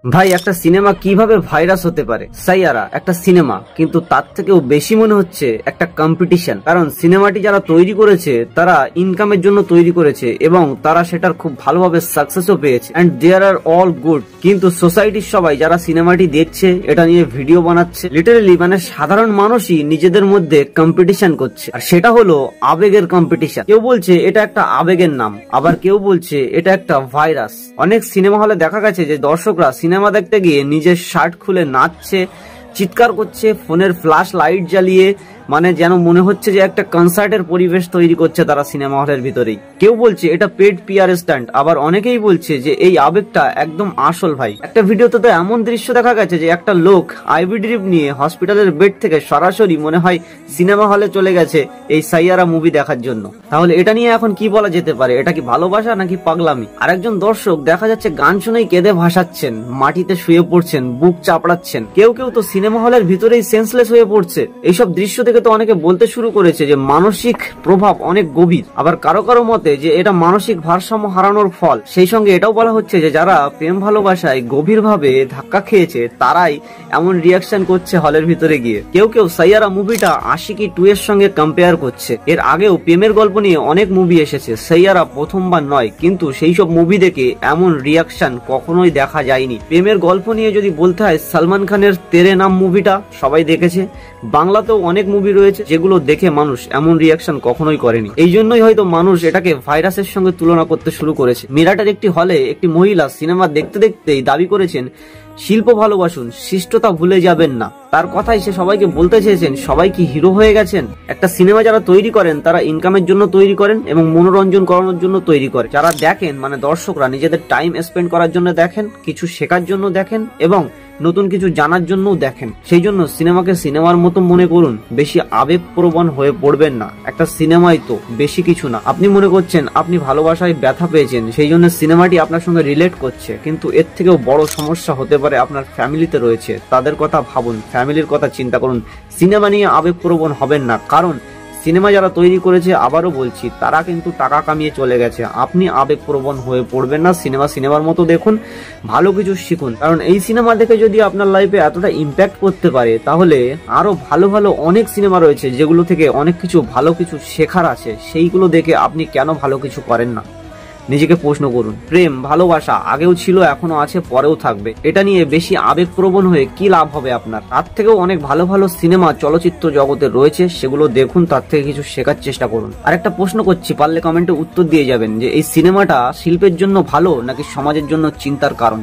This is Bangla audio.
ভাই একটা সিনেমা কিভাবে ভাইরাস হতে পারে? সাইয়ারা একটা সিনেমা, কিন্তু তার থেকেও বেশি মনে হচ্ছে একটা কম্পিটিশন। কারণ সিনেমাটি যারা তৈরি করেছে তারা ইনকামের জন্য তৈরি করেছে এবং তারা সেটার খুব ভালোভাবে সাকসেসও পেয়েছে, and there are all good. কিন্তু সোসাইটির সবাই যারা সিনেমাটি দেখছে, এটা নিয়ে ভিডিও বানাচ্ছে, লিটারালি মানে সাধারণ মানুষই নিজেদের মধ্যে কম্পিটিশন করছে, আর সেটা হলো আবেগের কম্পিটিশন। কেউ বলছে এটা একটা আবেগের নাম, আবার কেউ বলছে এটা একটা ভাইরাস। অনেক সিনেমা হলে দেখা গেছে যে দর্শকরা সিনেমা দেখতে গিয়ে নিজের শার্ট খুলে নাচছে, চিৎকার করছে, ফোনের ফ্ল্যাশ লাইট জ্বালিয়ে, মানে যেন মনে হচ্ছে যে একটা কনসার্টের পরিবেশ তৈরি করছে তারা সিনেমা হলের ভিতরেই। কেউ বলছে এটা পেড পিআর স্ট্যান্ড, আবার অনেকেই বলছে যে এই আবেগটা একদম আসল। ভাই একটা ভিডিওতে তো এমন দৃশ্য দেখা গেছে যে একটা লোক আইভি ড্রিপ নিয়ে হসপিটালের বেড থেকে সরাসরি মনে হয় সিনেমা হলে চলে গেছে এই সাইয়ারা মুভি দেখার জন্য। তাহলে এটা নিয়ে এখন কি বলা যেতে পারে? এটা কি ভালোবাসা নাকি পাগলামি? আরেকজন দর্শক দেখা যাচ্ছে গান শুনেই কেঁদে ভাসাচ্ছেন, মাটিতে শুয়ে পড়ছেন, বুক চাপড়াচ্ছেন। কেউ কেউ তো সিনেমা হলের ভিতরেই সেন্সলেস হয়ে পড়ছে। এইসব দৃশ্য থেকে তো অনেকে বলতে শুরু করেছে যে মানসিক প্রভাব অনেক গভীর, আবার কারো কারো মতে যে এটা মানসিক ভারসাম্য হারানোর ফল। সেই সঙ্গে এটাও বলা হচ্ছে যে যারা প্রেম ভালোবাসায় গভীরভাবে ধাক্কা খেয়েছে তারাই এমন রিয়াকশন করছে হলের ভিতরে গিয়ে। কেউ কেউ সাইয়ারা মুভিটা আশিকি 2 এর সঙ্গে কম্পেয়ার করছে। এর আগেও প্রেমের গল্প নিয়ে অনেক মুভি এসেছে, সাইয়ারা প্রথমবার নয়, কিন্তু সেই সব মুভি দেখে এমন রিয়াকশন কখনোই দেখা যায়নি। প্রেমের গল্প নিয়ে যদি বলতে হয়, সালমান খানের তেরে নাম মুভিটা সবাই দেখেছে, বাংলাতেও অনেক মুভি রয়েছে যেগুলো দেখে মানুষ এমন রিয়াকশন কখনোই করেনি। এই জন্যই হয়তো মানুষ এটাকে ভাইরাসের সঙ্গে তুলনা করতে শুরু করেছে। মিরাটের একটি হলে একটি মহিলা সিনেমা দেখতে দেখতেই দাবি করেছেন, শিল্প ভালোবাসুন, শিষ্টতা ভুলে যাবেন না। তার কথাই সে সবাইকে বলতে চেয়েছেন, সবাই কি হিরো হয়ে গেছেন? একটা সিনেমা যারা তৈরি করেন তারা ইনকামের জন্য তৈরি করেন এবং মনোরঞ্জন করানোর জন্য তৈরি করে। যারা দেখেন মানে দর্শকরা নিজেদের টাইম স্পেন্ড করার জন্য দেখেন, কিছু শেখার জন্য দেখেন এবং নতুন কিছু জানার জন্য দেখেন। সেই জন্য সিনেমাকে সিনেমার মতো মনে করুন, বেশি আবেগপ্রবণ হয়ে পড়বেন না। একটা সিনেমাই তো, বেশি কিছু না। আপনি মনে করছেন আপনি ভালোবাসায় ব্যথা পেয়েছেন, সেই জন্য সিনেমাটি আপনার সঙ্গে রিলেট করছে, কিন্তু এর থেকেও বড় সমস্যা হতে পারে আপনার ফ্যামিলিতে রয়েছে। তাদের কথা ভাবুন, ফ্যামিলির কথা চিন্তা করুন। সিনেমা নিয়ে আবেগপ্রবণ হবেন না, কারণ সিনেমা যারা তৈরি করেছে, আবারও বলছি, তারা কিন্তু টাকা কামিয়ে চলে গেছে। আপনি আবেগপ্রবণ হয়ে পড়বেন না, সিনেমার মতো দেখুন, ভালো কিছু শিখুন। কারণ এই সিনেমা দেখে যদি আপনার লাইফে এতটা ইম্প্যাক্ট করতে পারে, তাহলে আরো ভালো ভালো অনেক সিনেমা রয়েছে যেগুলো থেকে অনেক কিছু ভালো কিছু শেখার আছে। সেইগুলো দেখে আপনি কেন ভালো কিছু করেন না? নিজেকে প্রশ্ন করুন। প্রেম ভালোবাসা আগেও ছিল, এখনো আছে, পরেও থাকবে। এটা নিয়ে বেশি আবেগপ্রবণ হয়ে কি লাভ হবে আপনার? তার থেকেও অনেক ভালো ভালো সিনেমা চলচ্চিত্র জগতে রয়েছে, সেগুলো দেখুন, তার থেকে কিছু শেখার চেষ্টা করুন। আর একটা প্রশ্ন করছি, পারলে কমেন্টে উত্তর দিয়ে যাবেন যে এই সিনেমাটা শিল্পের জন্য ভালো নাকি সমাজের জন্য চিন্তার কারণ?